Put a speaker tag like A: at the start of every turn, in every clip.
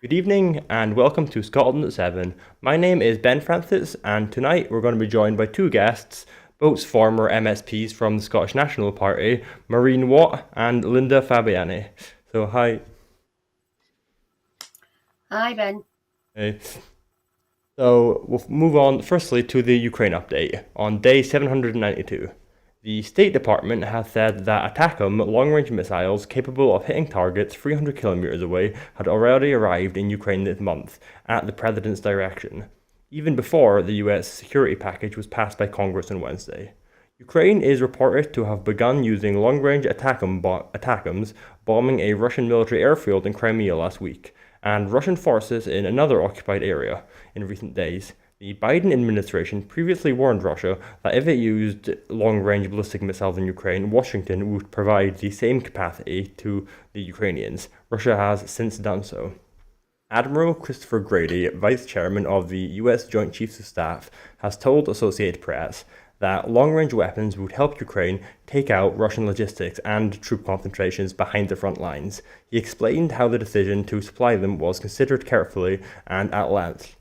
A: Good evening and welcome to Scotland at 7. My name is Ben Francis, and tonight we're going to be joined by two guests, both former MSPs from the Scottish National Party, Maureen Watt and Linda Fabiani. So, hi.
B: Hi, Ben.
A: Hey. So, we'll move on firstly to the Ukraine update. On day 792, the State Department has said that ATACMS long range missiles capable of hitting targets 300 kilometers away had already arrived in Ukraine this month, at the President's direction, even before the US security package was passed by Congress on Wednesday. Ukraine is reported to have begun using long range ATACMS bombing a Russian military airfield in Crimea last week, and Russian forces in another occupied area in recent days. The Biden administration previously warned Russia that if it used long range ballistic missiles in Ukraine, Washington would provide the same capacity to the Ukrainians. Russia has since done so. Admiral Christopher Grady, vice chairman of the U.S. Joint Chiefs of Staff, has told Associated Press that long range weapons would help Ukraine take out Russian logistics and troop concentrations behind the front lines. He explained how the decision to supply them was considered carefully and at length.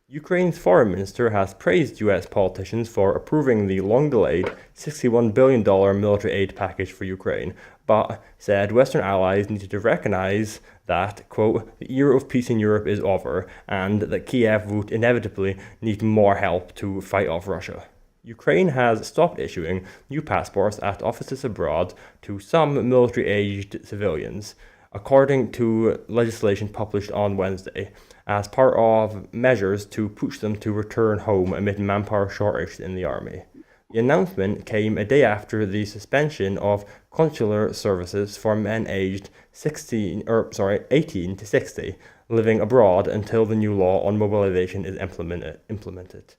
A: Ukraine's foreign minister has praised US politicians for approving the long delayed $61 billion military aid package for Ukraine, but said Western allies needed to recognize that, quote, the era of peace in Europe is over, and that Kiev would inevitably need more help to fight off Russia. Ukraine has stopped issuing new passports at offices abroad to some military aged civilians, according to legislation published on Wednesday, as part of measures to push them to return home amid manpower shortage in the army. The announcement came a day after the suspension of consular services for men aged 18 to 60 living abroad until the new law on mobilization is implemented.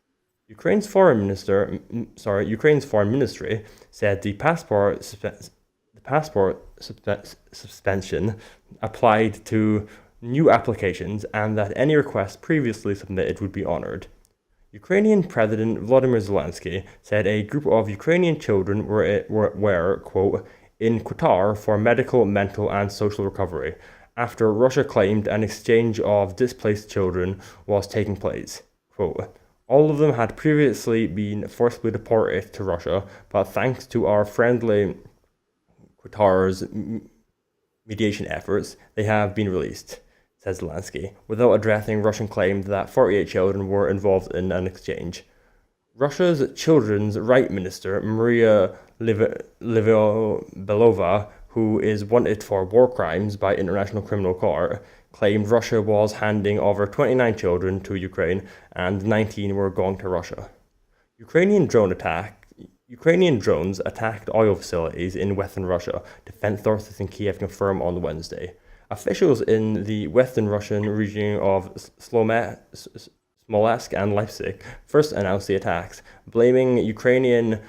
A: Ukraine's foreign ministry said the passport suspension applied to new applications and that any requests previously submitted would be honored. Ukrainian President Volodymyr Zelensky said a group of Ukrainian children were quote, in Qatar for medical, mental, and social recovery after Russia claimed an exchange of displaced children was taking place. Quote, all of them had previously been forcibly deported to Russia, but thanks to our friendly Qatar's mediation efforts, they have been released, says Zelensky, without addressing Russian claims that 48 children were involved in an exchange. Russia's Children's Rights Minister, Maria Livia-Belova, who is wanted for war crimes by International Criminal Court, claimed Russia was handing over 29 children to Ukraine and 19 were going to Russia. Ukrainian drones attacked oil facilities in western Russia, defense sources in Kiev confirmed on Wednesday. Officials in the western Russian region of Smolensk and Leipzig first announced the attacks, blaming Ukrainian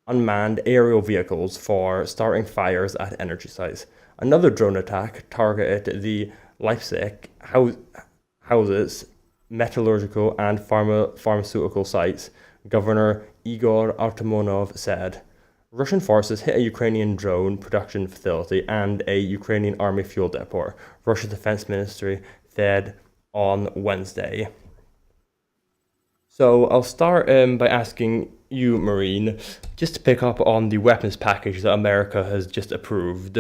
A: unmanned aerial vehicles for starting fires at energy sites. Another drone attack targeted the Leipzig houses, metallurgical and pharmaceutical sites, Governor Igor Artamonov said. Russian forces hit a Ukrainian drone production facility and a Ukrainian army fuel depot, Russia's defense ministry said on Wednesday. So I'll start by asking you, Maureen, just to pick up on the weapons package that America has just approved.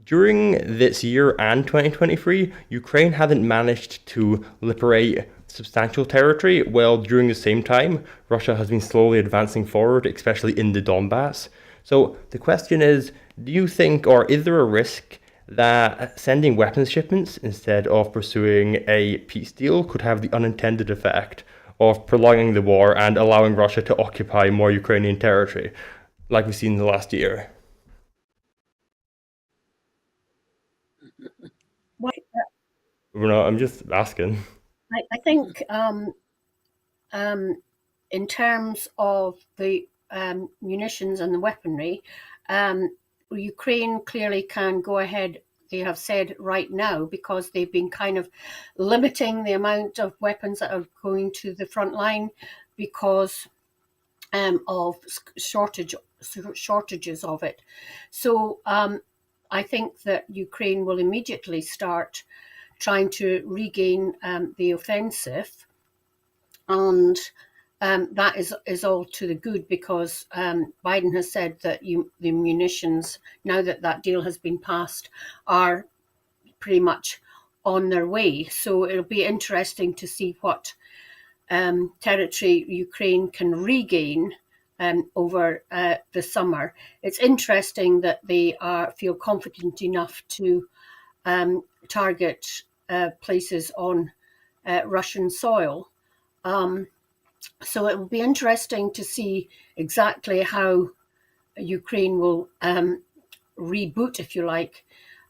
A: During this year and 2023, Ukraine hasn't managed to liberate substantial territory, while during the same time, Russia has been slowly advancing forward, especially in the Donbass. So the question is, do you think, or is there a risk that sending weapons shipments instead of pursuing a peace deal could have the unintended effect of prolonging the war and allowing Russia to occupy more Ukrainian territory, like we've seen in the last year?
B: Well,
A: No, I'm just asking.
B: I think in terms of the munitions and the weaponry, Ukraine clearly can go ahead. They have said right now because they've been kind of limiting the amount of weapons that are going to the front line because of shortages of it. So I think that Ukraine will immediately start trying to regain the offensive, and that is all to the good, because Biden has said that the munitions, now that that deal has been passed, are pretty much on their way. So it'll be interesting to see what territory Ukraine can regain over the summer. It's interesting that they feel confident enough to target places on Russian soil. So it will be interesting to see exactly how Ukraine will reboot, if you like,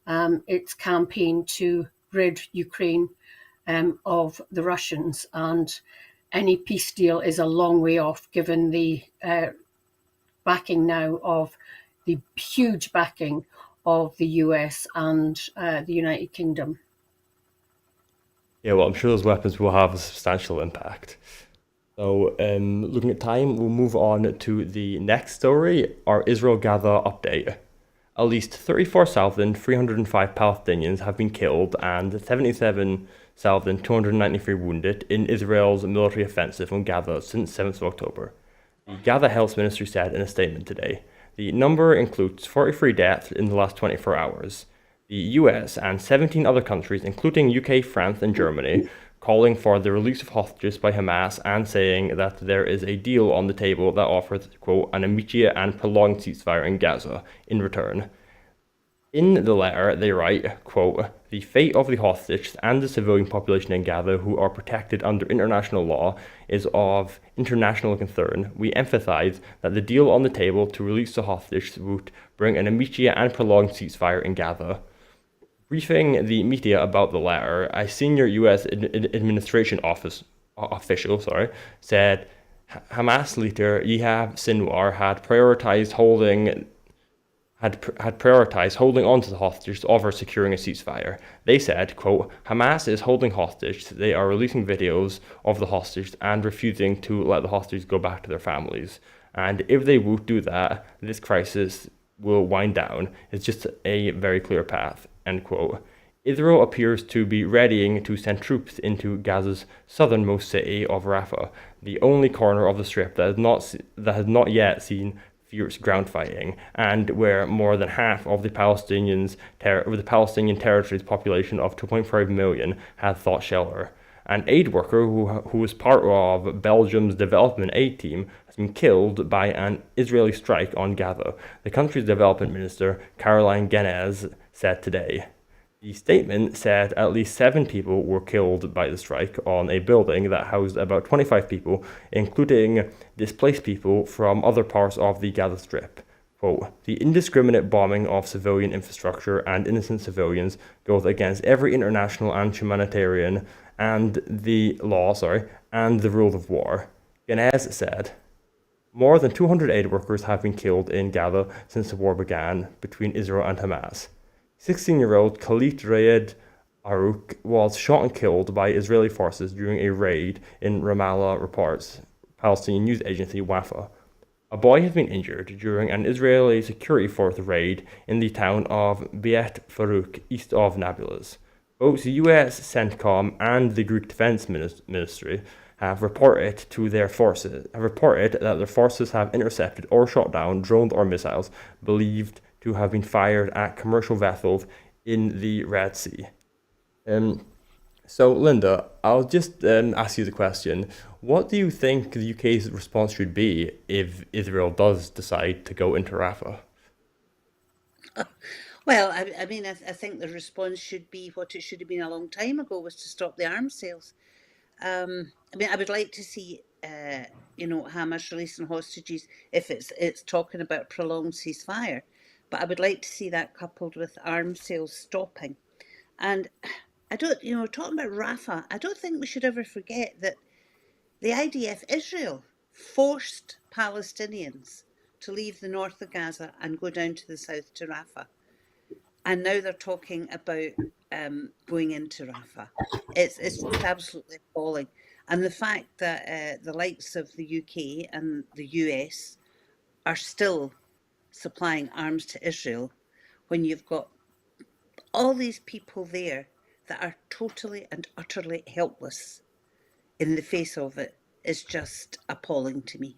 B: its campaign to rid Ukraine of the Russians. And any peace deal is a long way off, given the backing now of the huge backing of the US and the United Kingdom.
A: Yeah, well, I'm sure those weapons will have a substantial impact. So, looking at time, we'll move on to the next story, our Israel-Gaza update. At least 34,305 Palestinians have been killed and 77,293 wounded in Israel's military offensive on Gaza since 7th of October. The Gaza Health Ministry said in a statement today. The number includes 43 deaths in the last 24 hours. The US and 17 other countries, including UK, France, and Germany, calling for the release of hostages by Hamas and saying that there is a deal on the table that offers, quote, an immediate and prolonged ceasefire in Gaza in return. In the letter, they write, quote, the fate of the hostages and the civilian population in Gaza who are protected under international law is of international concern. We emphasize that the deal on the table to release the hostages would bring an immediate and prolonged ceasefire in Gaza. Briefing the media about the letter, a senior U.S. administration official said Hamas leader Yahya Sinwar had prioritized holding on to the hostages over securing a ceasefire. They said, quote, Hamas is holding hostage. They are releasing videos of the hostages and refusing to let the hostages go back to their families. And if they won't do that, this crisis will wind down. It's just a very clear path, end quote. Israel appears to be readying to send troops into Gaza's southernmost city of Rafah, the only corner of the strip that has not yet seen fierce ground fighting, and where more than half of the Palestinian territory's population of 2.5 million had sought shelter. An aid worker who was part of Belgium's development aid team has been killed by an Israeli strike on Gaza, the country's development minister, Caroline Genez, said today. The statement said at least 7 people were killed by the strike on a building that housed about 25 people, including displaced people from other parts of the Gaza Strip. Quote, the indiscriminate bombing of civilian infrastructure and innocent civilians goes against every international and humanitarian and the law, and the rules of war. Genez said. More than 200 aid workers have been killed in Gaza since the war began between Israel and Hamas. 16-year-old Khalid Rayed Arouk was shot and killed by Israeli forces during a raid in Ramallah, reports Palestinian news agency Wafa. A boy has been injured during an Israeli security force raid in the town of Beit Farouk, east of Nablus. Both the US CENTCOM and the Greek Defense Ministry have reported that their forces have intercepted or shot down drones or missiles believed to have been fired at commercial vessels in the Red Sea. So, Linda, I'll just ask you the question. What do you think the UK's response should be if Israel does decide to go into Rafah?
C: Well, I mean, I think the response should be what it should have been a long time ago, was to stop the arms sales. I mean, I would like to see, Hamas releasing hostages if it's talking about prolonged ceasefire, but I would like to see that coupled with arms sales stopping. And I don't, talking about Rafah, I don't think we should ever forget that the IDF, Israel, forced Palestinians to leave the north of Gaza and go down to the south to Rafah. And now they're talking about going into Rafah. It's just absolutely appalling. And the fact that the likes of the UK and the US are still supplying arms to Israel when you've got all these people there that are totally and utterly helpless in the face of it is just appalling to me.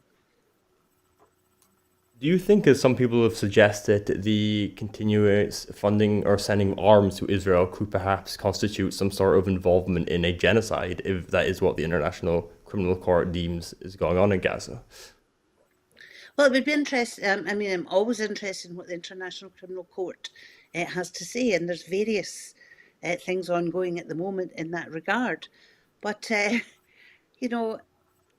A: Do you think, as some people have suggested, the continuous funding or sending arms to Israel could perhaps constitute some sort of involvement in a genocide, if that is what the International Criminal Court deems is going on in Gaza?
C: Well, it would be interesting. I'm always interested in what the International Criminal Court has to say, and there's various things ongoing at the moment in that regard. But, you know,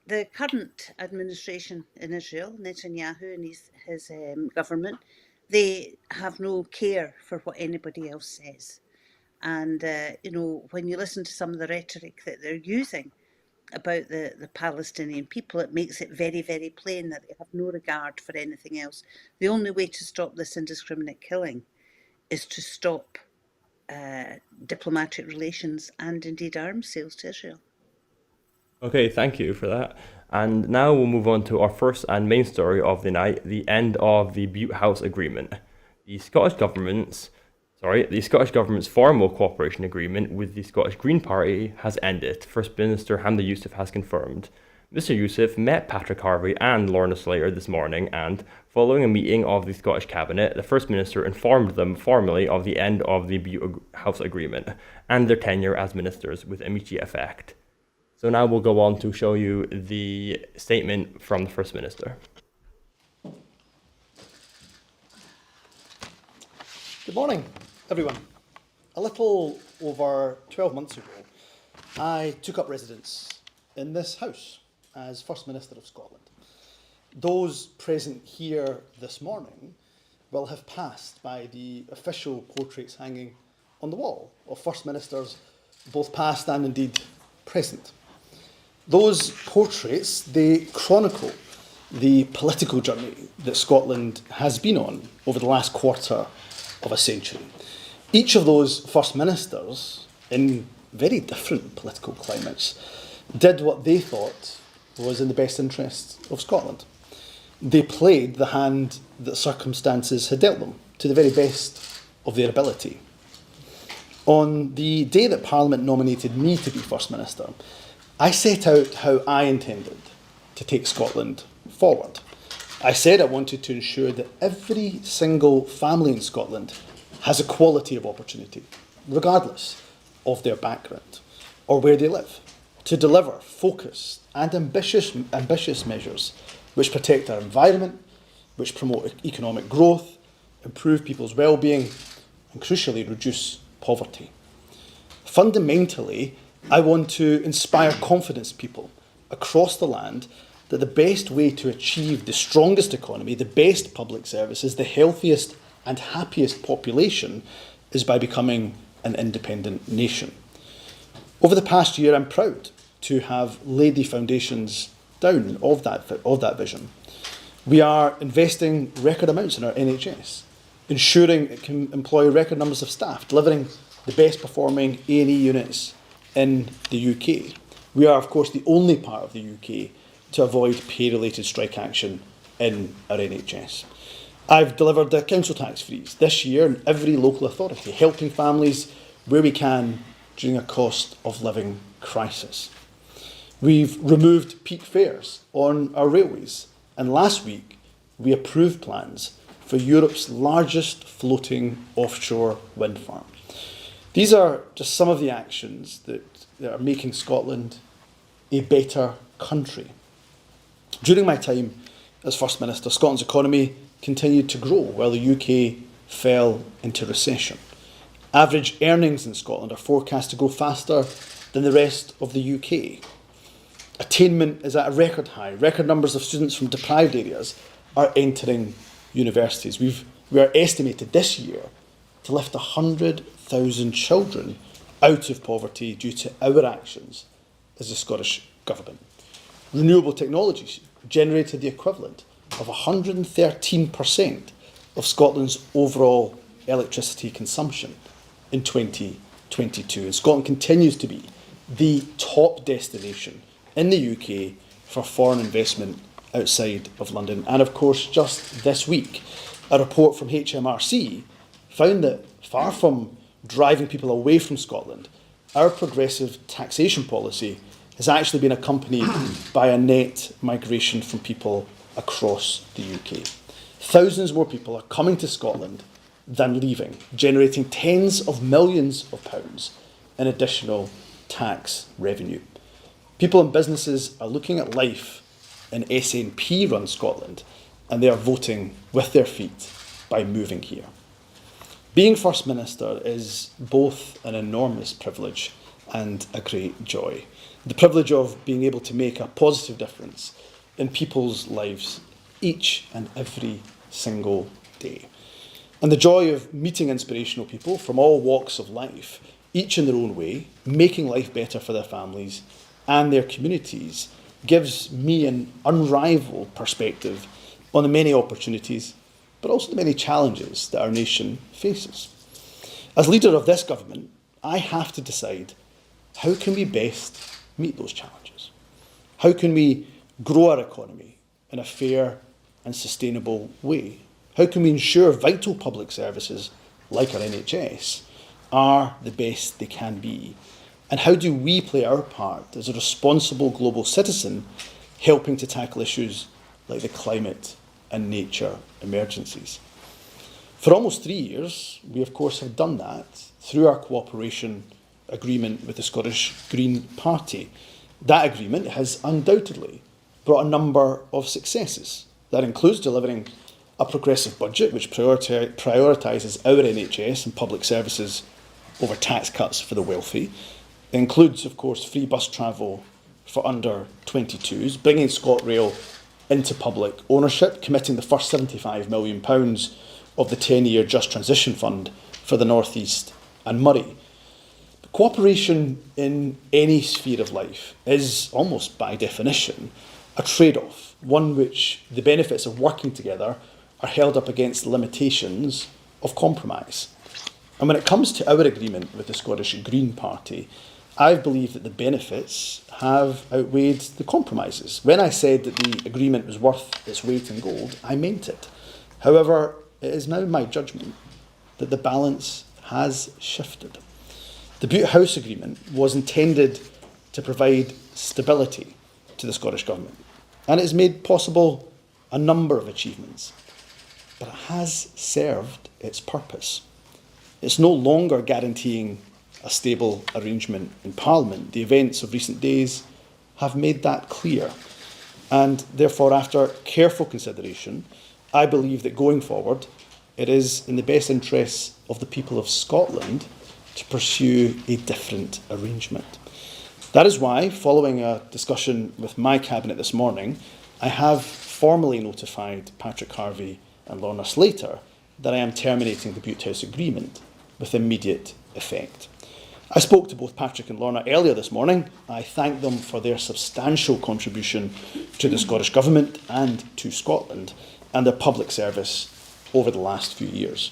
C: the current administration in Israel, Netanyahu and his government, they have no care for what anybody else says. And, when you listen to some of the rhetoric that they're using about the Palestinian people, it makes it very, very plain that they have no regard for anything else. The only way to stop this indiscriminate killing is to stop diplomatic relations and indeed arms sales to Israel.
A: Okay, thank you for that. And now we'll move on to our first and main story of the night, the end of the Butte House Agreement. The Scottish government's formal cooperation agreement with the Scottish Green Party has ended, First Minister Hamza Youssef has confirmed. Mr. Youssef met Patrick Harvey and Lorna Slater this morning, and following a meeting of the Scottish Cabinet, the First Minister informed them formally of the end of the Butte House Agreement and their tenure as ministers with immediate effect. So now we'll go on to show you the statement from the First Minister.
D: Good morning, everyone. A little over 12 months ago, I took up residence in this house as First Minister of Scotland. Those present here this morning will have passed by the official portraits hanging on the wall of First Ministers, both past and indeed present. Those portraits, they chronicle the political journey that Scotland has been on over the last quarter of a century. Each of those First Ministers, in very different political climates, did what they thought was in the best interests of Scotland. They played the hand that circumstances had dealt them to the very best of their ability. On the day that Parliament nominated me to be First Minister, I set out how I intended to take Scotland forward. I said I wanted to ensure that every single family in Scotland has equality of opportunity, regardless of their background or where they live, to deliver focused and ambitious measures which protect our environment, which promote economic growth, improve people's well-being, and crucially reduce poverty. Fundamentally, I want to inspire confidence people across the land that the best way to achieve the strongest economy, the best public services, the healthiest and happiest population is by becoming an independent nation. Over the past year, I'm proud to have laid the foundations down of that vision. We are investing record amounts in our NHS, ensuring it can employ record numbers of staff, delivering the best performing A&E units in the UK. We are, of course, the only part of the UK to avoid pay-related strike action in our NHS. I've delivered the council tax freeze this year in every local authority, helping families where we can during a cost of living crisis. We've removed peak fares on our railways, and last week we approved plans for Europe's largest floating offshore wind farm. These are just some of the actions that are making Scotland a better country. During my time as First Minister, Scotland's economy continued to grow while the UK fell into recession. Average earnings in Scotland are forecast to grow faster than the rest of the UK. Attainment is at a record high. Record numbers of students from deprived areas are entering universities. We are estimated this year to lift 100,000 children out of poverty due to our actions as the Scottish Government. Renewable technologies generated the equivalent of 113% of Scotland's overall electricity consumption in 2022. And Scotland continues to be the top destination in the UK for foreign investment outside of London. And of course, just this week, a report from HMRC found that far from driving people away from Scotland, our progressive taxation policy has actually been accompanied by a net migration from people across the UK. Thousands more people are coming to Scotland than leaving, generating tens of millions of pounds in additional tax revenue. People and businesses are looking at life in SNP-run Scotland, and they are voting with their feet by moving here. Being First Minister is both an enormous privilege and a great joy. The privilege of being able to make a positive difference in people's lives each and every single day. And the joy of meeting inspirational people from all walks of life, each in their own way, making life better for their families and their communities, gives me an unrivaled perspective on the many opportunities, but also the many challenges that our nation faces. As leader of this government, I have to decide, how can we best meet those challenges? How can we grow our economy in a fair and sustainable way? How can we ensure vital public services, like our NHS, are the best they can be? And how do we play our part as a responsible global citizen, helping to tackle issues like the climate and nature emergencies? For almost 3 years, we of course have done that through our cooperation agreement with the Scottish Green Party. That agreement has undoubtedly brought a number of successes. That includes delivering a progressive budget which prioritises our NHS and public services over tax cuts for the wealthy. It includes, of course, free bus travel for under 22s, bringing ScotRail into public ownership, committing the first £75 million of the 10-year Just Transition Fund for the North East and Moray. Cooperation in any sphere of life is, almost by definition, a trade-off, one which the benefits of working together are held up against the limitations of compromise. And when it comes to our agreement with the Scottish Green Party, I believe that the benefits have outweighed the compromises. When I said that the agreement was worth its weight in gold, I meant it. However, it is now my judgment that the balance has shifted. The Butte House Agreement was intended to provide stability to the Scottish Government, and it has made possible a number of achievements, but it has served its purpose. It's no longer guaranteeing a stable arrangement in Parliament. The events of recent days have made that clear, and therefore, after careful consideration, I believe that going forward, it is in the best interests of the people of Scotland to pursue a different arrangement. That is why, following a discussion with my Cabinet this morning, I have formally notified Patrick Harvie and Lorna Slater that I am terminating the Butte House Agreement with immediate effect. I spoke to both Patrick and Lorna earlier this morning. I thank them for their substantial contribution to the Scottish Government and to Scotland and their public service over the last few years.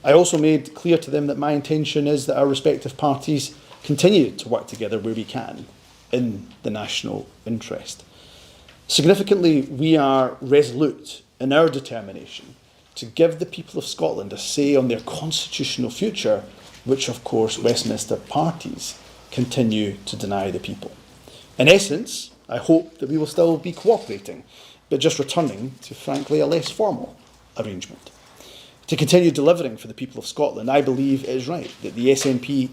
D: I also made clear to them that my intention is that our respective parties continue to work together where we can in the national interest. Significantly, we are resolute in our determination to give the people of Scotland a say on their constitutional future, which of course Westminster parties continue to deny the people. In essence, I hope that we will still be cooperating, but just returning to, frankly, a less formal arrangement. To continue delivering for the people of Scotland, I believe it is right that the SNP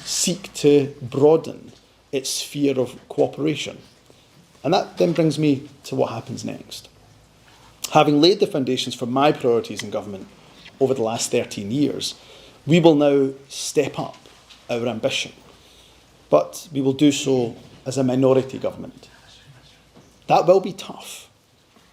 D: seek to broaden its sphere of cooperation. And that then brings me to what happens next. Having laid the foundations for my priorities in government over the last 13 years, we will now step up our ambition, but we will do so as a minority government. That will be tough.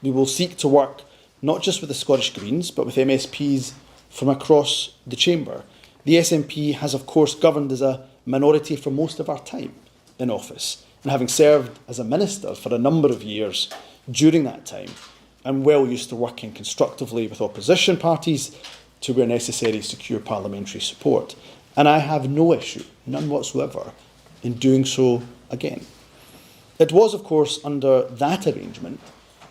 D: We will seek to work not just with the Scottish Greens, but with MSPs from across the chamber. The SNP has, of course, governed as a minority for most of our time in office, and having served as a minister for a number of years during that time, I'm well used to working constructively with opposition parties to, where necessary, secure parliamentary support. And I have no issue, none whatsoever, in doing so again. It was, of course, under that arrangement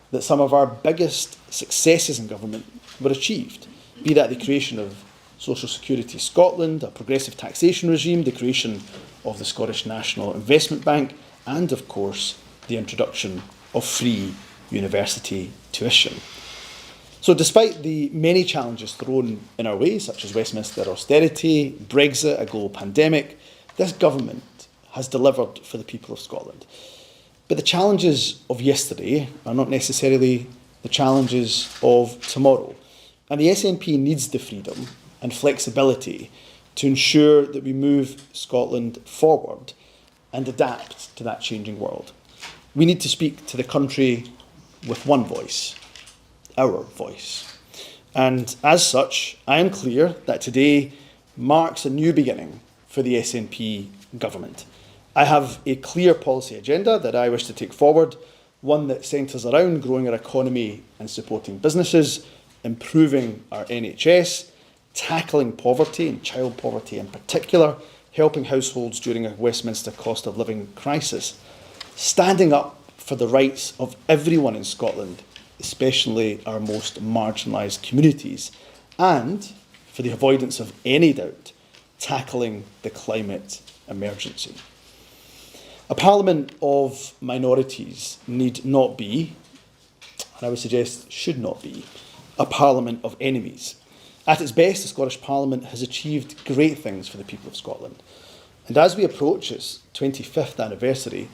D: that some of our biggest successes in government were achieved, be that the creation of Social Security Scotland, a progressive taxation regime, the creation of the Scottish National Investment Bank, and of course the introduction of free university tuition. So despite the many challenges thrown in our way, such as Westminster austerity, Brexit, a global pandemic, this government has delivered for the people of Scotland. But the challenges of yesterday are not necessarily the challenges of tomorrow. And the SNP needs the freedom and flexibility to ensure that we move Scotland forward and adapt to that changing world. We need to speak to the country with one voice, our voice. And as such, I am clear that today marks a new beginning for the SNP government. I have a clear policy agenda that I wish to take forward, one that centres around growing our economy and supporting businesses, improving our NHS, tackling poverty and child poverty in particular, helping households during a Westminster cost of living crisis, standing up for the rights of everyone in Scotland, especially our most marginalised communities, and, for the avoidance of any doubt, tackling the climate emergency. A parliament of minorities need not be, and I would suggest should not be, a parliament of enemies. At its best, the Scottish Parliament has achieved great things for the people of Scotland. And as we approach its 25th anniversary,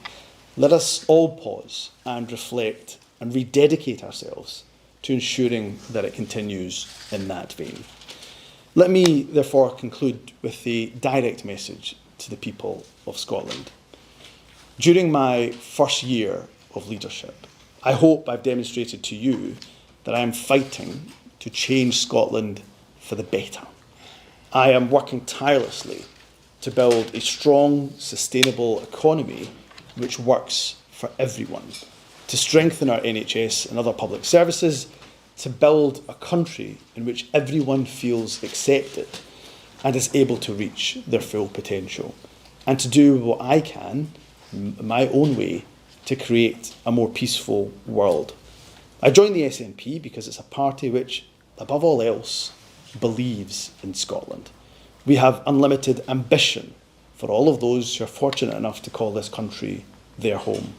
D: let us all pause and reflect and rededicate ourselves to ensuring that it continues in that vein. Let me therefore conclude with a direct message to the people of Scotland. During my first year of leadership, I hope I've demonstrated to you that I am fighting to change Scotland for the better. I am working tirelessly to build a strong, sustainable economy which works for everyone, to strengthen our NHS and other public services, to build a country in which everyone feels accepted and is able to reach their full potential, and to do what I can, my own way, to create a more peaceful world. I joined the SNP because it's a party which, above all else, believes in Scotland. We have unlimited ambition for all of those who are fortunate enough to call this country their home.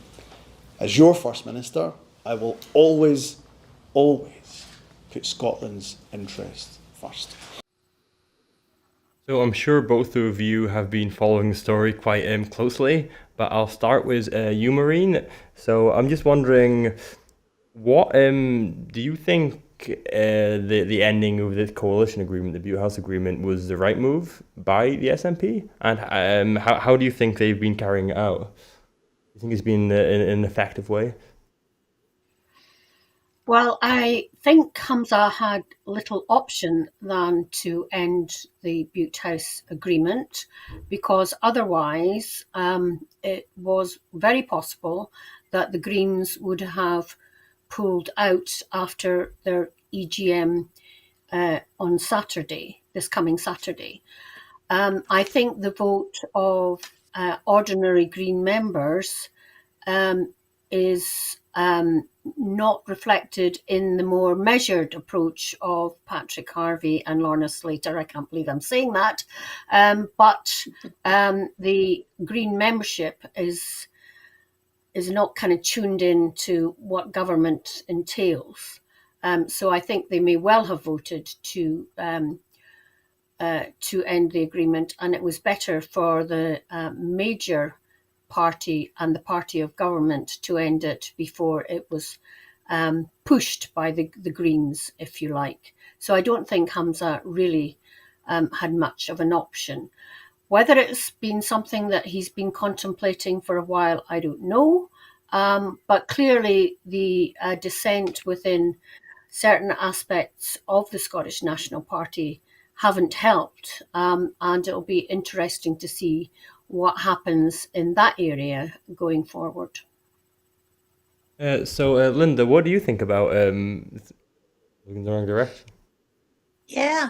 D: As your First Minister, I will always, always put Scotland's interests first.
A: So I'm sure both of you have been following the story quite closely, but I'll start with you, Maureen. So I'm just wondering, what do you think the ending of this coalition agreement, the Butte House agreement, was the right move by the SNP? And how do you think they've been carrying it out? Do you think it's been in an effective way?
B: Well, I think Hamza had little option than to end the Butte House agreement, because otherwise it was very possible that the Greens would have pulled out after their EGM on Saturday, this coming Saturday. I think the vote of ordinary Green members is not reflected in the more measured approach of Patrick Harvey and Lorna Slater. I can't believe I'm saying that. But the Green membership is not kind of tuned in to what government entails. So I think they may well have voted to end the agreement, and it was better for the major party and the party of government to end it before it was pushed by the Greens, if you like. So I don't think Hamza really had much of an option. Whether it's been something that he's been contemplating for a while, I don't know. But clearly the dissent within certain aspects of the Scottish National Party haven't helped. And it'll be interesting to see what happens in that area going forward.
A: So Linda, what do you think about looking in the wrong direction?
C: Yeah.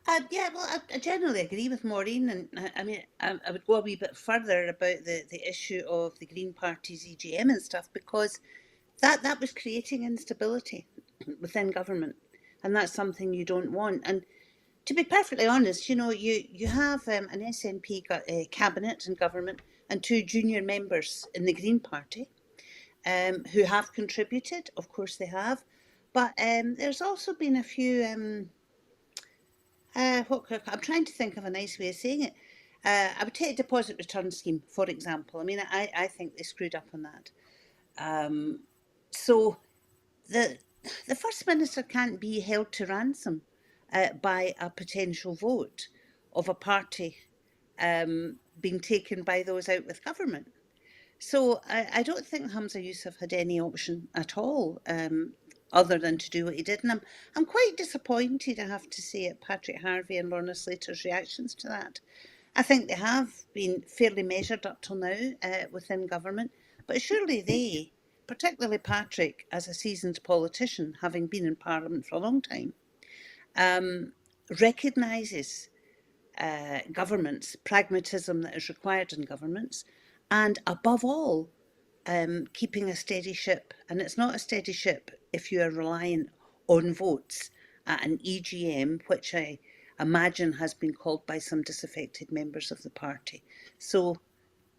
C: Well, I generally agree with Maureen, and I mean, I would go a wee bit further about the issue of the Green Party's EGM and stuff, because that was creating instability within government, and that's something you don't want. And to be perfectly honest, you have an SNP cabinet and government and two junior members in the Green Party who have contributed. Of course, they have. But there's also been a few. I'm trying to think of a nice way of saying it. I would take a deposit return scheme, for example. I mean, I think they screwed up on that. So the First Minister can't be held to ransom by a potential vote of a party being taken by those out with government. So I don't think Hamza Yusuf had any option at all other than to do what he did. And I'm quite disappointed, I have to say, at Patrick Harvey and Lorna Slater's reactions to that. I think they have been fairly measured up till now within government, but surely they, particularly Patrick, as a seasoned politician, having been in Parliament for a long time, recognises governments, pragmatism that is required in governments, and above all, keeping a steady ship. And it's not a steady ship if you are reliant on votes at an EGM, which I imagine has been called by some disaffected members of the party. So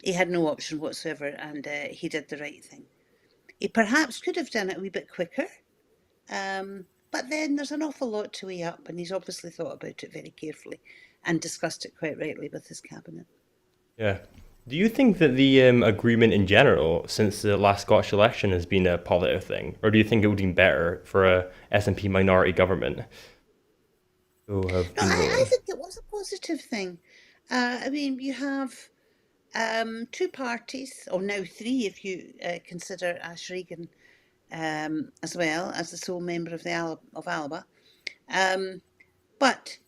C: he had no option whatsoever, and he did the right thing. He perhaps could have done it a wee bit quicker, but then there's an awful lot to weigh up, and he's obviously thought about it very carefully and discussed it quite rightly with his cabinet.
A: Yeah. Do you think that the agreement in general, since the last Scottish election, has been a positive thing, or do you think it would have been better for a SNP minority government to have
C: No,
A: been
C: I
A: ruling?
C: think it was a positive thing. I mean, you have two parties, or now three if you consider Ash Regan as well as the sole member of of Alba. But,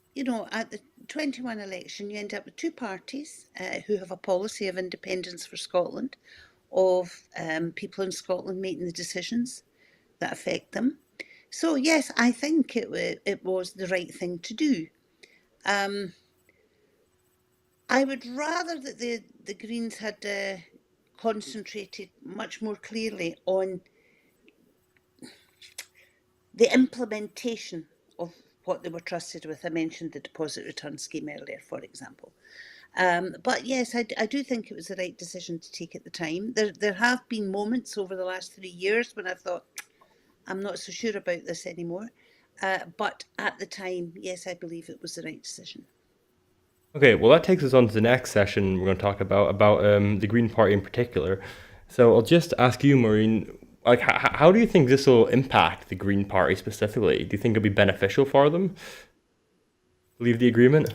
C: at the 21 election, you end up with two parties who have a policy of independence for Scotland, of people in Scotland making the decisions that affect them. So, yes, I think it was the right thing to do. I would rather that the Greens had concentrated much more clearly on the implementation of what they were trusted with. I mentioned the deposit return scheme earlier, for example. But yes, I do think it was the right decision to take at the time. There have been moments over the last 3 years when I've thought, I'm not so sure about this anymore. But at the time, yes, I believe it was the right decision.
A: Okay, well that takes us on to the next session we're going to talk about the Green Party in particular. So I'll just ask you, Maureen, like how do you think this will impact the Green Party specifically? Do you think it'll be beneficial for them to leave the agreement?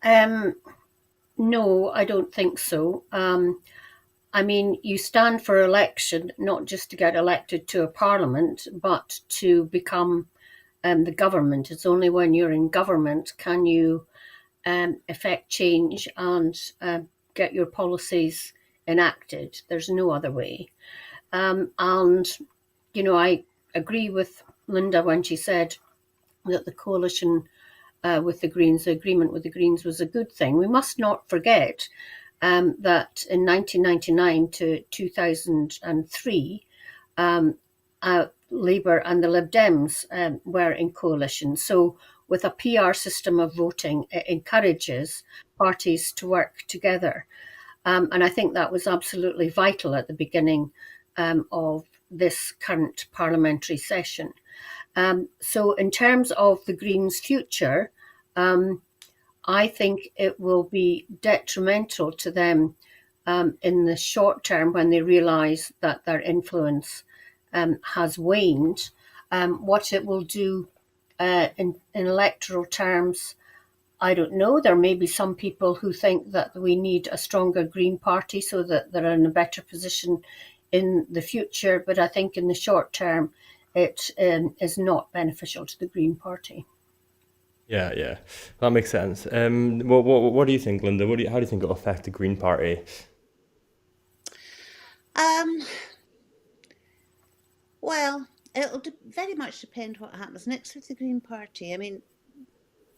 B: No, I don't think so. I mean, you stand for election not just to get elected to a parliament, but to become the government. It's only when you're in government can you effect change and get your policies enacted. There's no other way. And, I agree with Linda when she said that the coalition with the Greens, the agreement with the Greens was a good thing. We must not forget that in 1999 to 2003, Labour and the Lib Dems were in coalition. So with a PR system of voting, it encourages parties to work together. And I think that was absolutely vital at the beginning of this current parliamentary session. So in terms of the Greens' future, I think it will be detrimental to them in the short term when they realise that their influence has waned. What it will do in electoral terms, I don't know. There may be some people who think that we need a stronger Green Party so that they're in a better position in the future. But I think in the short term, it is not beneficial to the Green Party.
A: Yeah, that makes sense. What do you think, Linda? How do you think it'll affect the Green Party?
C: Well, it'll very much depend what happens next with the Green Party. I mean,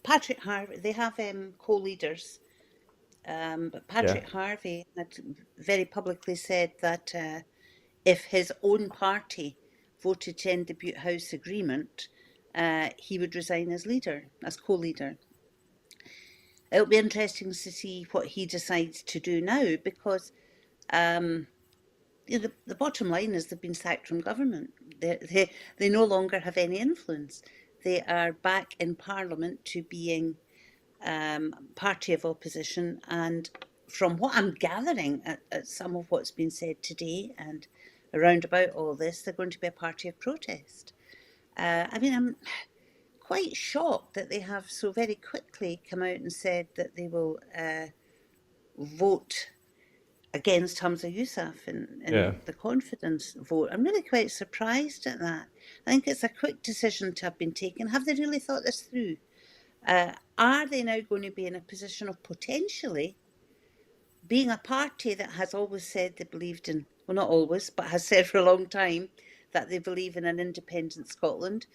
C: Patrick Harvey, they have co-leaders, but Patrick Harvey had very publicly said that if his own party voted to end the Butte House agreement, he would resign as co-leader. It'll be interesting to see what he decides to do now, because the bottom line is they've been sacked from government. They no longer have any influence. They are back in Parliament to being party of opposition, and from what I'm gathering at some of what's been said today and around about all this, they're going to be a party of protest. I'm quite shocked that they have so very quickly come out and said that they will vote against Hamza Yousaf in the confidence vote. I'm really quite surprised at that. I think it's a quick decision to have been taken. Have they really thought this through? Are they now going to be in a position of potentially being a party that has always said they believed in, well, not always, but has said for a long time that they believe in an independent Scotland,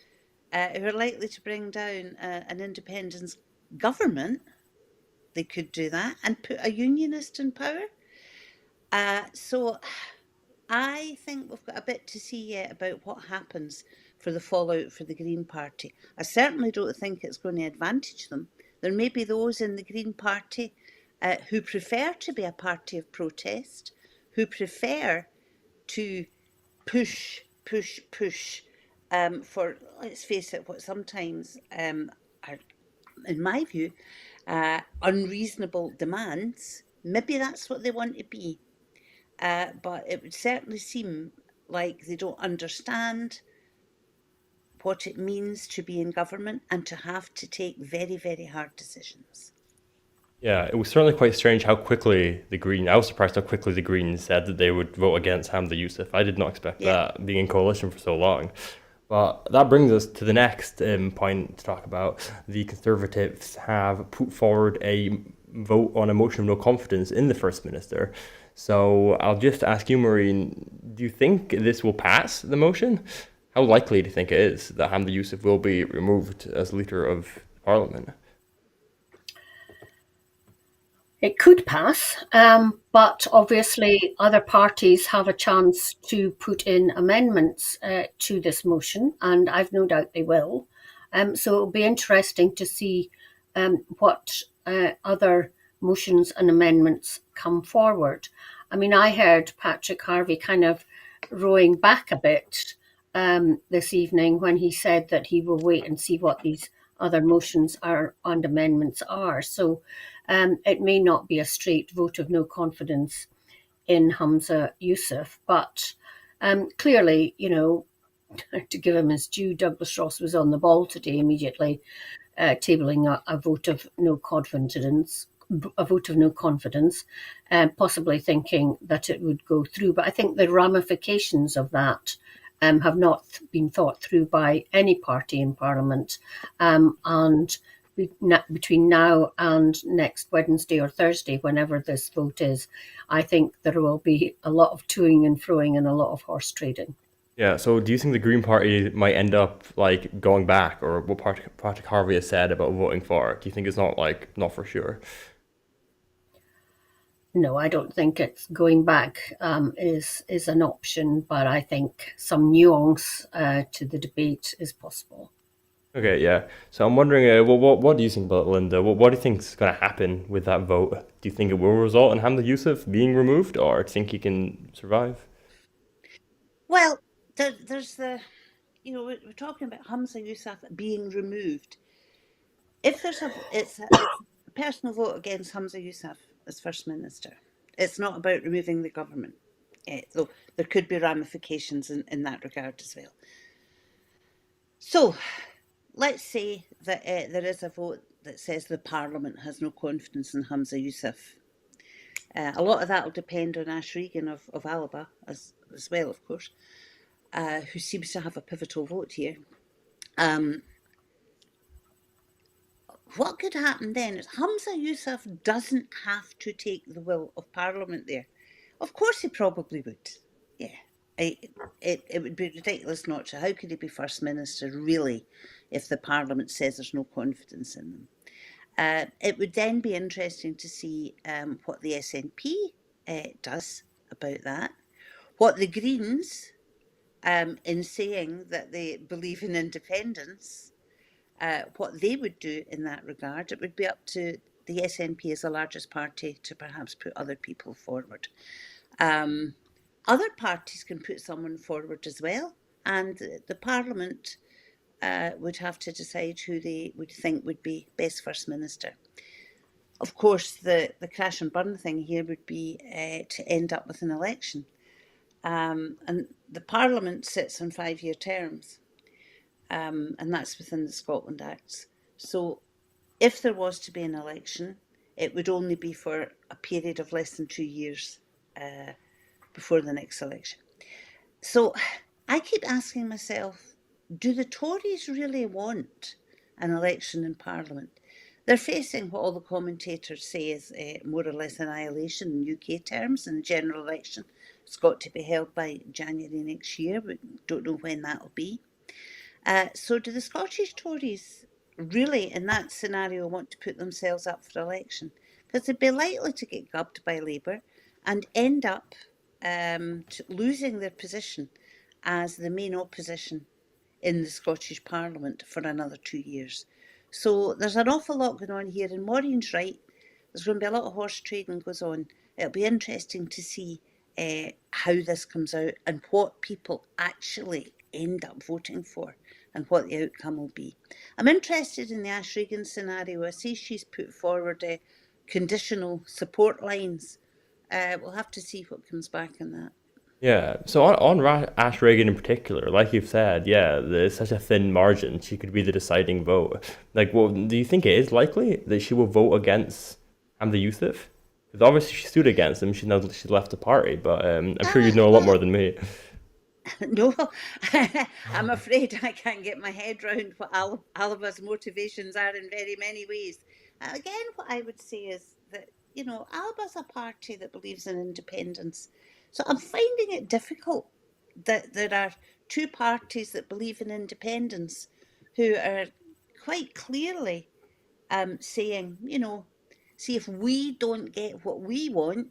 C: who are likely to bring down an independent government? They could do that and put a unionist in power. So I think we've got a bit to see yet about what happens for the fallout for the Green Party. I certainly don't think it's going to advantage them. There may be those in the Green Party who prefer to be a party of protest, who prefer to push for, let's face it, what sometimes are, in my view, unreasonable demands. Maybe that's what they want to be. But it would certainly seem like they don't understand what it means to be in government and to have to take very, very hard decisions.
A: Yeah, it was certainly quite strange how quickly I was surprised how quickly the Greens said that they would vote against Hamza Yousaf. I did not expect that, being in coalition for so long. But that brings us to the next point to talk about. The Conservatives have put forward a vote on a motion of no confidence in the First Minister. So I'll just ask you, Maureen, do you think this will pass, the motion? How likely do you think it is that Hamza Yousaf will be removed as Leader of Parliament?
B: It could pass, but obviously other parties have a chance to put in amendments to this motion, and I've no doubt they will. So it'll be interesting to see what other motions and amendments come forward. I mean, I heard Patrick Harvie kind of rowing back a bit this evening when he said that he will wait and see what these other motions are and amendments are. So it may not be a straight vote of no confidence in Hamza Yousaf, but clearly, to give him his due, Douglas Ross was on the ball today, immediately tabling a vote of no confidence, possibly thinking that it would go through. But I think the ramifications of that have not been thought through by any party in Parliament, and between now and next Wednesday or Thursday, whenever this vote is, I think there will be a lot of toing and froing and a lot of horse trading.
A: Yeah, so do you think the Green Party might end up going back, or what Patrick Harvie has said about voting for? Do you think it's not for sure?
B: No, I don't think it's going back is an option, but I think some nuance to the debate is possible.
A: Okay, yeah. So I'm wondering, what do you think about it, Linda? What do you think is going to happen with that vote? Do you think it will result in Hamza Yousaf being removed, or do you think he can survive?
C: Well, there's we're talking about Hamza Yousaf being removed. If it's a personal vote against Hamza Yousaf as First Minister, it's not about removing the government. Though there could be ramifications in that regard as well. So let's say that there is a vote that says the Parliament has no confidence in Hamza Yousaf. A lot of that will depend on Ash Regan of Alba as well, of course, who seems to have a pivotal vote here. What could happen then is Hamza Yousaf doesn't have to take the will of Parliament there. Of course he probably would. Yeah. It would be ridiculous not to. How could he be First Minister, really, if the Parliament says there's no confidence in them? It would then be interesting to see what the SNP does about that, what the Greens in saying that they believe in independence, what they would do in that regard, it would be up to the SNP as the largest party to perhaps put other people forward. Other parties can put someone forward as well, and the Parliament would have to decide who they would think would be best First Minister. Of course, the crash and burn thing here would be to end up with an election. And the Parliament sits on 5-year terms, and that's within the Scotland Acts. So if there was to be an election, it would only be for a period of less than 2 years before the next election. So I keep asking myself, do the Tories really want an election in Parliament? They're facing what all the commentators say is more or less annihilation in UK terms, and the general election has got to be held by January next year. We don't know when that'll be. So do the Scottish Tories really, in that scenario, want to put themselves up for election? Because they'd be likely to get gubbed by Labour and end up losing their position as the main opposition in the Scottish Parliament for another 2 years. So there's an awful lot going on here, and Maureen's right. There's going to be a lot of horse trading goes on. It'll be interesting to see how this comes out and what people actually end up voting for and what the outcome will be. I'm interested in the Ash Regan scenario. I see she's put forward conditional support lines. We'll have to see what comes back on that.
A: Yeah, so on Ash Regan in particular, like you've said, yeah, there's such a thin margin. She could be the deciding vote. Like, well, do you think it is likely that she will vote against Hamza Youssef? Because obviously she stood against him. She left the party, but I'm sure you know a lot more than me.
C: No, I'm afraid I can't get my head round what Alba's motivations are in very many ways. Again, what I would say is that, Alba's a party that believes in independence. So I'm finding it difficult that there are two parties that believe in independence who are quite clearly saying, see, if we don't get what we want,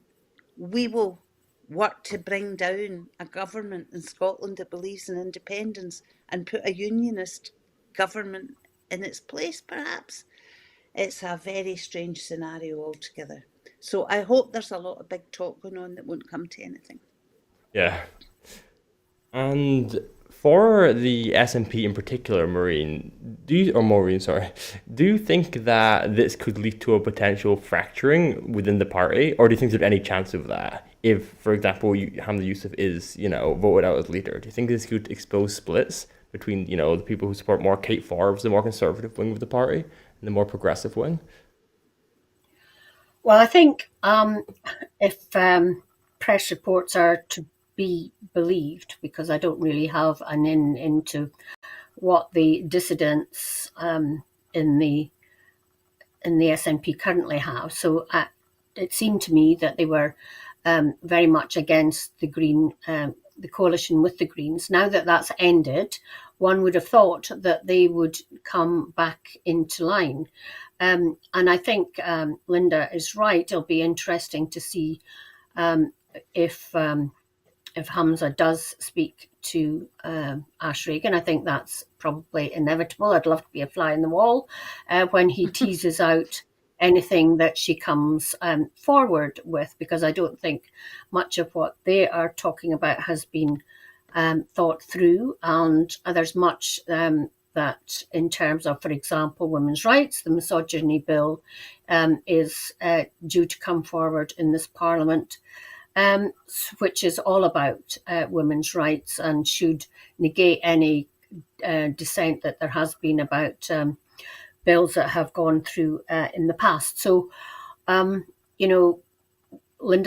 C: we will work to bring down a government in Scotland that believes in independence and put a unionist government in its place, perhaps. It's a very strange scenario altogether. So I hope there's a lot of big talk going on that won't come to anything.
A: Yeah. And for the SNP in particular, Maureen, do you think that this could lead to a potential fracturing within the party, or do you think there's any chance of that? If, for example, Hamza Youssef is, voted out as leader, do you think this could expose splits between, the people who support more Kate Forbes, the more conservative wing of the party, and the more progressive wing?
B: Well, I think if press reports are to be believed, because I don't really have an into what the dissidents in the SNP currently have. So it seemed to me that they were very much against the Green, the coalition with the Greens. Now that that's ended, one would have thought that they would come back into line. And I think Linda is right. It'll be interesting to see if Hamza does speak to Ash Regan. I think that's probably inevitable. I'd love to be a fly in the wall when he teases out anything that she comes forward with, because I don't think much of what they are talking about has been thought through. And there's much that in terms of, for example, women's rights, the misogyny bill is due to come forward in this Parliament, which is all about women's rights and should negate any dissent that there has been about bills that have gone through in the past. So, Linda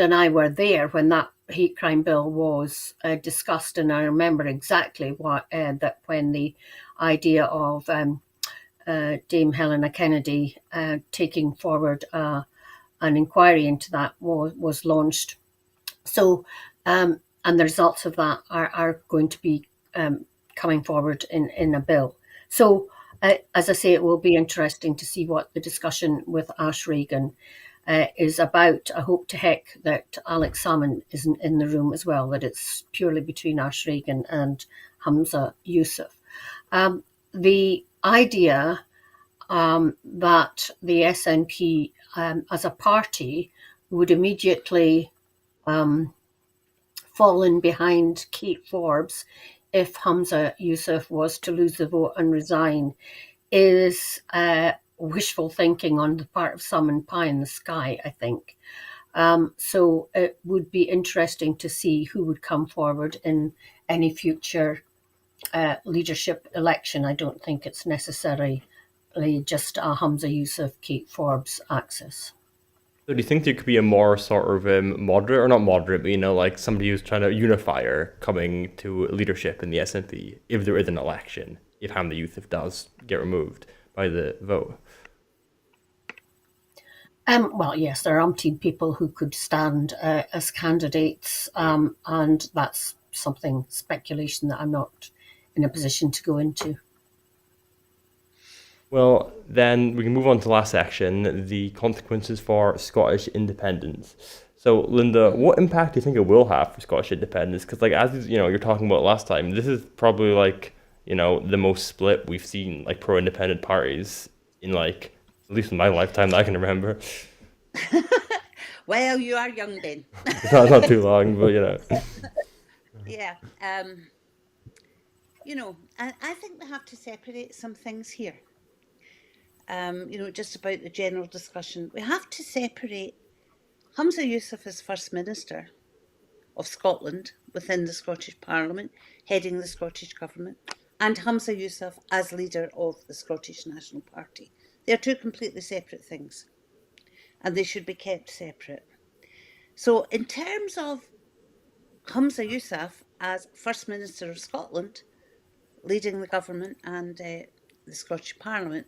B: and I were there when that hate crime bill was discussed, and I remember exactly what that when the idea of Dame Helena Kennedy taking forward an inquiry into that was launched. So, and the results of that are going to be coming forward in a bill. So, as I say, it will be interesting to see what the discussion with Ash Regan is about, I hope to heck that Alex Salmond isn't in the room as well, that it's purely between Ash Regan and Hamza Yousaf. The idea that the SNP as a party would immediately fall in behind Kate Forbes if Hamza Yousaf was to lose the vote and resign is wishful thinking on the part of some and pie in the sky, I think. So it would be interesting to see who would come forward in any future leadership election. I don't think it's necessarily just a Hamza Yousaf, Kate Forbes axis.
A: So do you think there could be a more sort of moderate, or not moderate, but like somebody who's trying to unifier coming to leadership in the SNP if there is an election, if Hamza Yousaf does get removed by the vote?
B: Well, yes, there are umpteen people who could stand as candidates, and that's something, speculation, that I'm not in a position to go into.
A: Well, then we can move on to the last section, the consequences for Scottish independence. So, Linda, what impact do you think it will have for Scottish independence? Because, as you're talking about last time, this is probably the most split we've seen pro-independent parties in at least in my lifetime that I can remember.
C: Well, you are young then.
A: It's not too long, but
C: Yeah. I think we have to separate some things here. Just about the general discussion. We have to separate Hamza Yousaf as First Minister of Scotland within the Scottish Parliament, heading the Scottish Government, and Hamza Yousaf as leader of the Scottish National Party. They are two completely separate things, and they should be kept separate. So in terms of Hamza Yousaf as First Minister of Scotland, leading the government and the Scottish Parliament,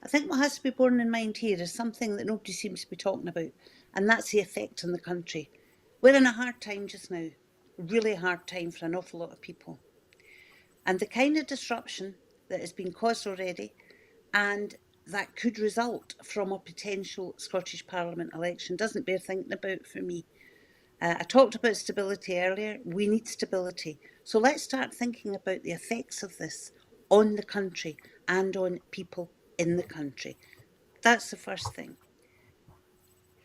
C: I think what has to be borne in mind here is something that nobody seems to be talking about, and that's the effect on the country. We're in a hard time just now, really hard time for an awful lot of people. And the kind of disruption that has been caused already, and that could result from a potential Scottish Parliament election, doesn't bear thinking about for me. I talked about stability earlier. We need stability. So let's start thinking about the effects of this on the country and on people in the country. That's the first thing.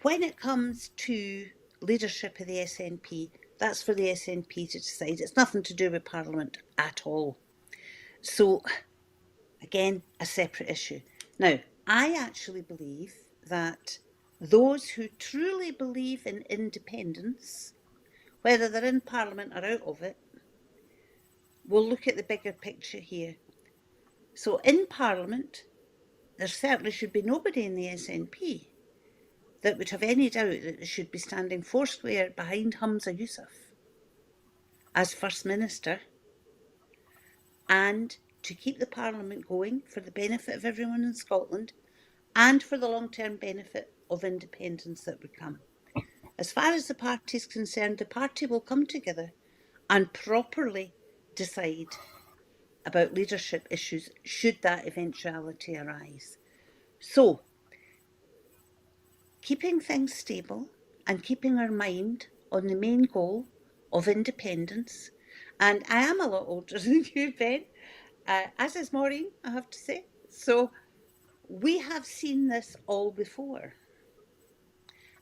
C: When it comes to leadership of the SNP, that's for the SNP to decide. It's nothing to do with Parliament at all. So, again, a separate issue. Now, I actually believe that those who truly believe in independence, whether they're in Parliament or out of it, will look at the bigger picture here. So in Parliament, there certainly should be nobody in the SNP that would have any doubt that they should be standing foursquare behind Hamza Yousaf as First Minister, and to keep the Parliament going for the benefit of everyone in Scotland and for the long-term benefit of independence that would come. As far as the party is concerned, the party will come together and properly decide about leadership issues should that eventuality arise. So, keeping things stable and keeping our mind on the main goal of independence, and I am a lot older than you, Ben, as is Maureen, I have to say. So we have seen this all before.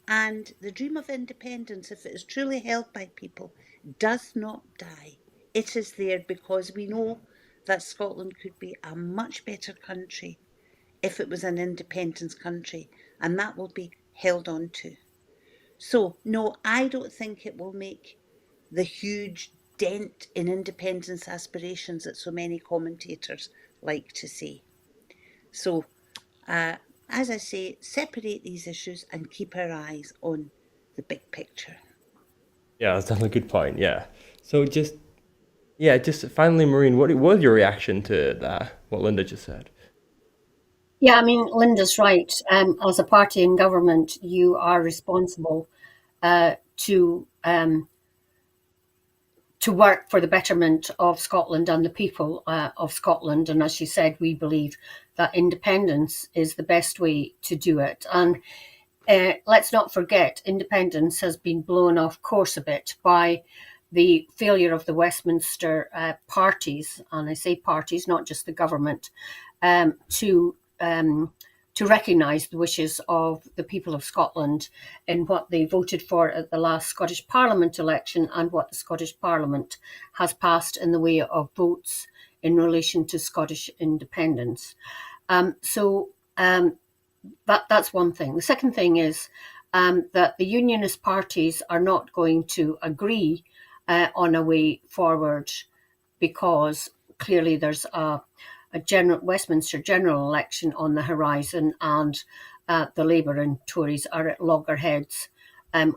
C: And the dream of independence, if it is truly held by people, does not die. It is there because we know that Scotland could be a much better country if it was an independence country, and that will be held on to. So, no, I don't think it will make the huge dent in independence aspirations that so many commentators like to say. So, as I say, separate these issues and keep our eyes on the big picture.
A: Yeah, that's definitely a good point. Yeah. So just finally, Maureen, what was your reaction to that? What Linda just said?
B: Yeah, I mean, Linda's right. As a party in government, you are responsible to work for the betterment of Scotland and the people of Scotland. And as she said, we believe that independence is the best way to do it. And let's not forget, independence has been blown off course a bit by the failure of the Westminster parties, and I say parties, not just the government, to recognise the wishes of the people of Scotland in what they voted for at the last Scottish Parliament election and what the Scottish Parliament has passed in the way of votes in relation to Scottish independence. That's one thing. The second thing is that the unionist parties are not going to agree on a way forward, because clearly there's a Westminster general election on the horizon, and the Labour and Tories are at loggerheads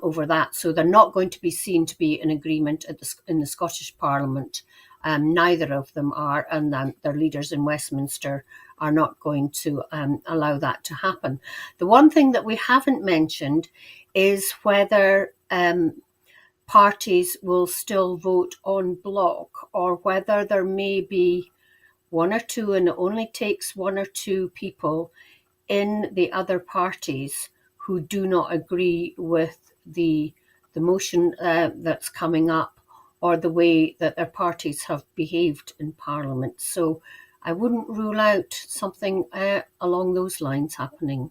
B: over that. So they're not going to be seen to be in agreement in the Scottish Parliament. Neither of them are, and their leaders in Westminster are not going to allow that to happen. The one thing that we haven't mentioned is whether parties will still vote en bloc, or whether there may be one or two, and it only takes one or two people in the other parties who do not agree with the motion that's coming up, or the way that their parties have behaved in Parliament. So I wouldn't rule out something along those lines happening.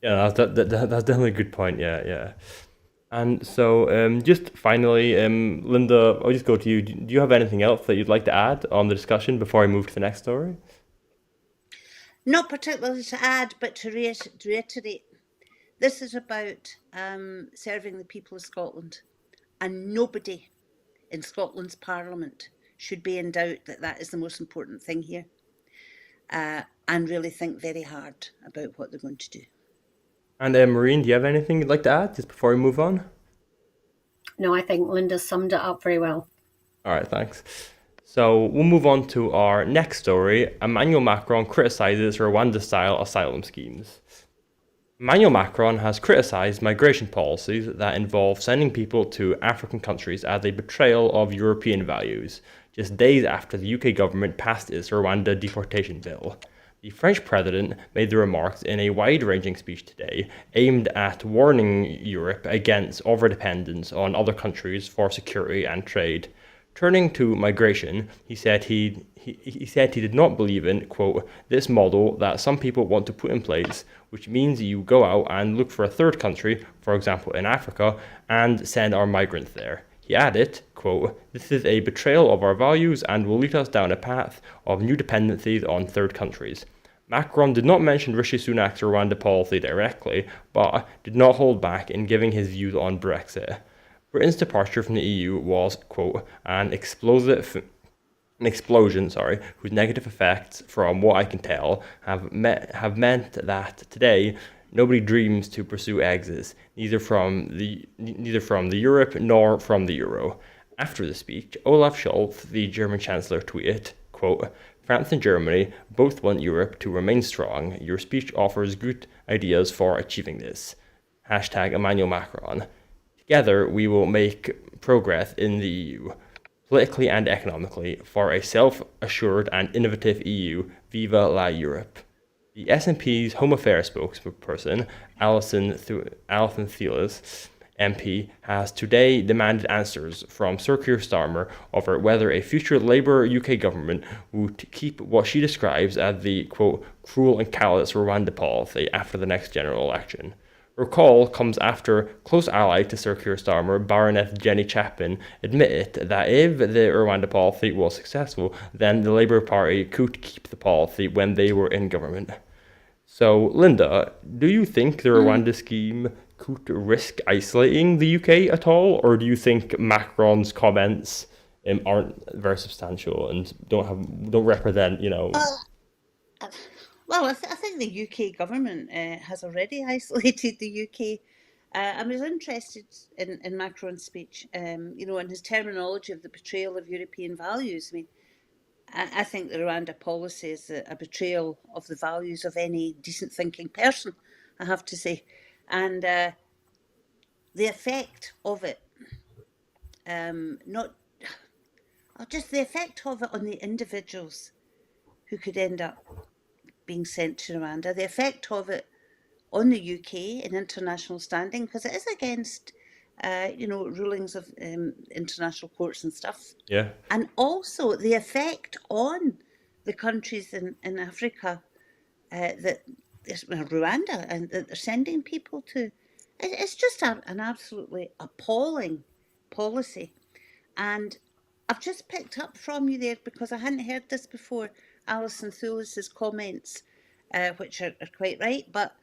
A: Yeah, that's definitely a good point. Yeah. And so, just finally, Linda, I'll just go to you. Do you have anything else that you'd like to add on the discussion before I move to the next story?
C: Not particularly to add, but to reiterate, this is about serving the people of Scotland, and nobody in Scotland's Parliament should be in doubt that that is the most important thing here, and really think very hard about what they're going to do.
A: And Maureen, do you have anything you'd like to add just before we move on?
B: No, I think Linda summed it up very well.
A: All right, thanks. So we'll move on to our next story. Emmanuel Macron criticizes Rwanda-style asylum schemes. Emmanuel Macron has criticised migration policies that involve sending people to African countries as a betrayal of European values, just days after the UK government passed its Rwanda deportation bill. The French president made the remarks in a wide-ranging speech today, aimed at warning Europe against overdependence on other countries for security and trade. Turning to migration, he said he did not believe in, quote, this model that some people want to put in place, which means you go out and look for a third country, for example in Africa, and send our migrants there. He added, quote, this is a betrayal of our values and will lead us down a path of new dependencies on third countries. Macron did not mention Rishi Sunak's Rwanda policy directly, but did not hold back in giving his views on Brexit. Britain's departure from the EU was, quote, an explosion, whose negative effects, from what I can tell, have meant that today nobody dreams to pursue exits, neither from the Europe nor from the euro. After the speech, Olaf Scholz, the German Chancellor, tweeted, quote, France and Germany both want Europe to remain strong. Your speech offers good ideas for achieving this. Hashtag Emmanuel Macron. Together, we will make progress in the EU, politically and economically, for a self-assured and innovative EU. Viva la Europe. The SNP's Home Affairs spokesperson, Alison Thiel's MP, has today demanded answers from Sir Keir Starmer over whether a future Labour UK government would keep what she describes as the, quote, cruel and callous Rwanda policy after the next general election. Her call comes after close ally to Sir Keir Starmer, Baroness Jenny Chapman, admitted that if the Rwanda policy was successful, then the Labour Party could keep the policy when they were in government. So, Linda, do you think the Rwanda scheme could risk isolating the UK at all, or do you think Macron's comments aren't very substantial and don't represent,
C: Well, I think the UK government has already isolated the UK. I was interested in Macron's speech, and his terminology of the betrayal of European values. I mean, I think the Rwanda policy is a betrayal of the values of any decent thinking person, I have to say. And the effect of it, just the effect of it on the individuals who could end up being sent to Rwanda, the effect of it on the UK in international standing, because it is against, rulings of international courts and stuff.
A: Yeah.
C: And also the effect on the countries in Africa that Rwanda and that they're sending people to. It's just an absolutely appalling policy. And I've just picked up from you there, because I hadn't heard this before, Alison Thulis's comments, which are quite right. But,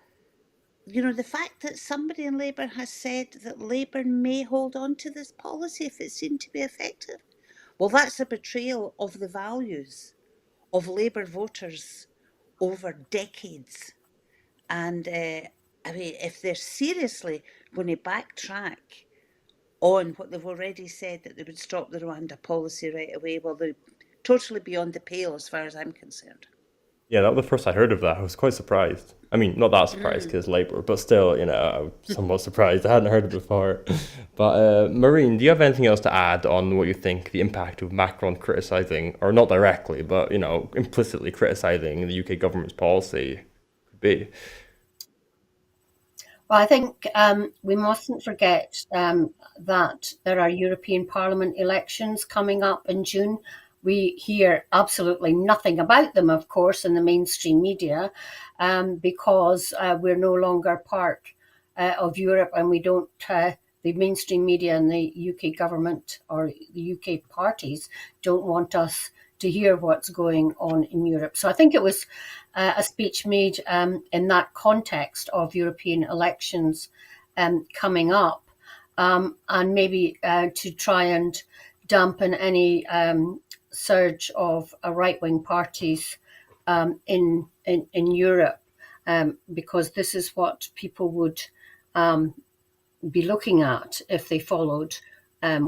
C: the fact that somebody in Labour has said that Labour may hold on to this policy if it's seen to be effective, well, that's a betrayal of the values of Labour voters over decades. And if they're seriously going to backtrack on what they've already said, that they would stop the Rwanda policy right away, well, they're totally beyond the pale as far as I'm concerned.
A: Yeah, that was the first I heard of that. I was quite surprised. I mean, not that surprised because Labour, but still, I was somewhat surprised. I hadn't heard it before. But Maureen, do you have anything else to add on what you think the impact of Macron criticising, or not directly, but implicitly criticising the UK government's policy could be?
B: Well, I think we mustn't forget that there are European Parliament elections coming up in June. We hear absolutely nothing about them, of course, in the mainstream media, because we're no longer part of Europe, and we don't. The mainstream media and the UK government or the UK parties don't want us to hear what's going on in Europe. So I think it was a speech made in that context of European elections coming up, and maybe to try and dampen any surge of right-wing parties in Europe, because this is what people would be looking at if they followed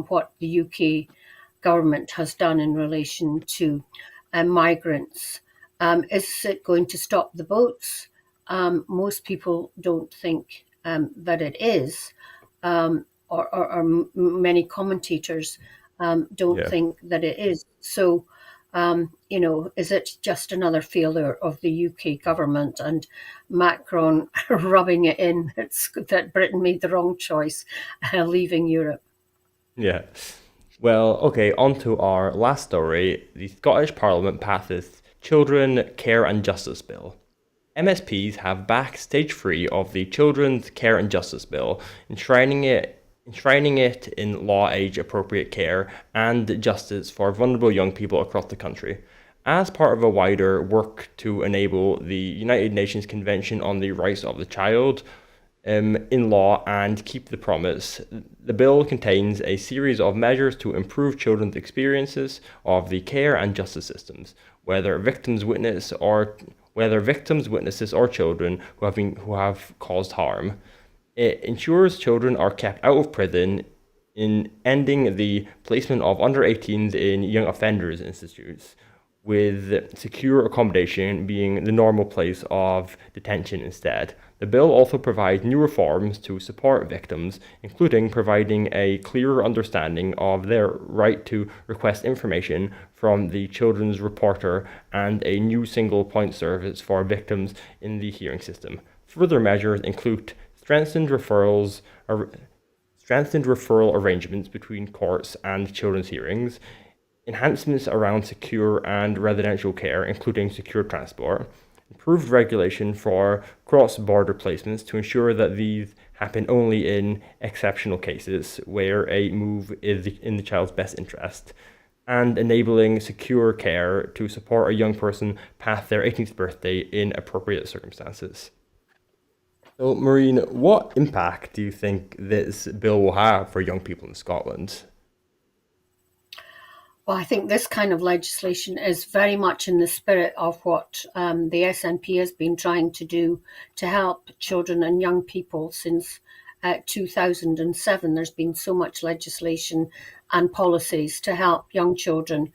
B: what the UK government has done in relation to migrants. Is it going to stop the boats? Most people don't think that it is, or many commentators don't think that it is. So, is it just another failure of the UK government and Macron rubbing it in that Britain made the wrong choice leaving Europe?
A: Yeah. Well, okay, on to our last story. The Scottish Parliament passes Children, Care and Justice Bill. MSPs have backed stage 3 of the Children's Care and Justice Bill, enshrining it in law age appropriate care and justice for vulnerable young people across the country. As part of a wider work to enable the United Nations Convention on the Rights of the Child in law and keep the promise, the bill contains a series of measures to improve children's experiences of the care and justice systems, whether victims, witnesses, or children who have caused harm. It ensures children are kept out of prison, in ending the placement of under 18s in young offenders institutes, with secure accommodation being the normal place of detention instead. The bill also provides new reforms to support victims, including providing a clearer understanding of their right to request information from the children's reporter and a new single point service for victims in the hearing system. Further measures include strengthened referral arrangements between courts and children's hearings, enhancements around secure and residential care, including secure transport, improved regulation for cross-border placements to ensure that these happen only in exceptional cases where a move is in the child's best interest, and enabling secure care to support a young person past their 18th birthday in appropriate circumstances. So, Maureen, what impact do you think this bill will have for young people in Scotland?
B: Well, I think this kind of legislation is very much in the spirit of what the SNP has been trying to do to help children and young people since 2007. There's been so much legislation and policies to help young children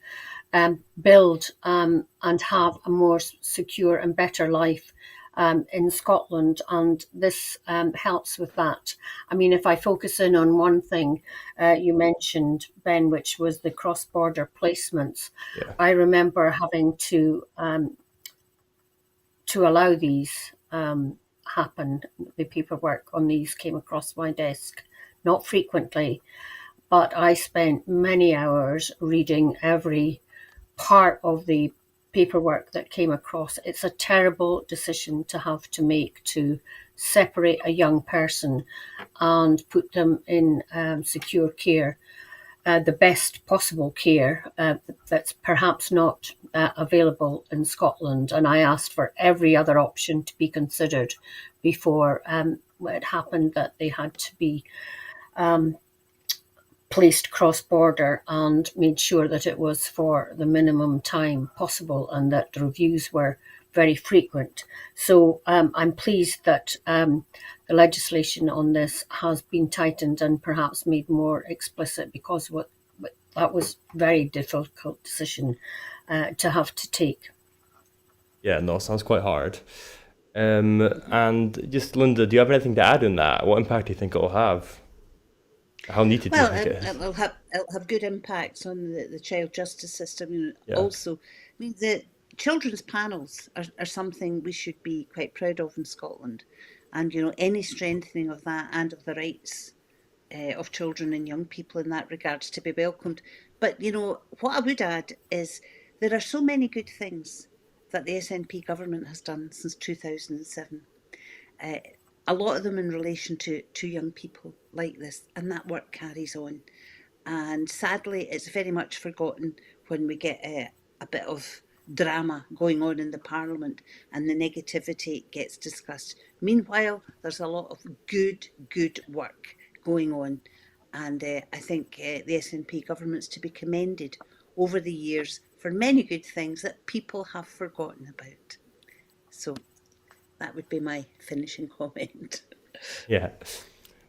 B: build and have a more secure and better life in Scotland, and this helps with that. I mean, if I focus in on one thing you mentioned, Ben, which was the cross-border placements, I remember having to allow these happened. The paperwork on these came across my desk, not frequently, but I spent many hours reading every part of the paperwork that came across. It's a terrible decision to have to make, to separate a young person and put them in secure care, the best possible care that's perhaps not available in Scotland. And I asked for every other option to be considered before it happened that they had to be placed cross-border, and made sure that it was for the minimum time possible and that the reviews were very frequent. So I'm pleased that the legislation on this has been tightened and perhaps made more explicit, because that was a very difficult decision to have to take.
A: Yeah, no, sounds quite hard. And just Linda, do you have anything to add in that? What impact do you think it'll have? How needed do you
C: Well,
A: think it is?
C: it'll have good impacts on the child justice system.
A: Yeah.
C: Also, I mean, the children's panels are something we should be quite proud of in Scotland, and any strengthening of that and of the rights of children and young people in that regards to be welcomed. But what I would add is there are so many good things that the SNP government has done since 2007. A lot of them in relation to young people like this, and that work carries on. And sadly, it's very much forgotten when we get a bit of drama going on in the Parliament and the negativity gets discussed. Meanwhile, there's a lot of good work going on, and I think the SNP government's to be commended over the years for many good things that people have forgotten about. So that would be my finishing comment.
A: Yeah.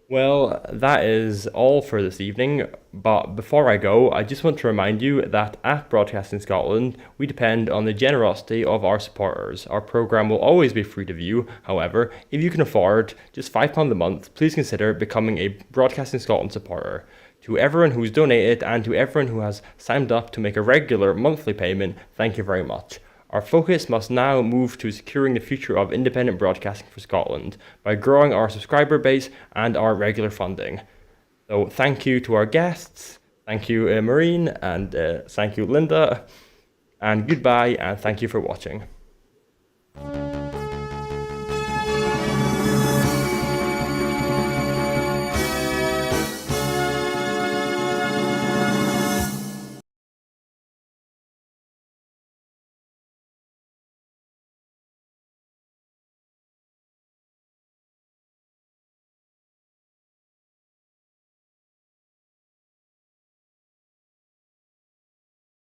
A: Well, that is all for this evening, but before I go, I just want to remind you that at Broadcasting Scotland, we depend on the generosity of our supporters. Our programme will always be free to view, however, if you can afford just £5 a month, please consider becoming a Broadcasting Scotland supporter. To everyone who's donated and to everyone who has signed up to make a regular monthly payment, thank you very much. Our focus must now move to securing the future of independent broadcasting for Scotland by growing our subscriber base and our regular funding. So thank you to our guests, thank you Maureen, and thank you Linda, and goodbye, and thank you for watching.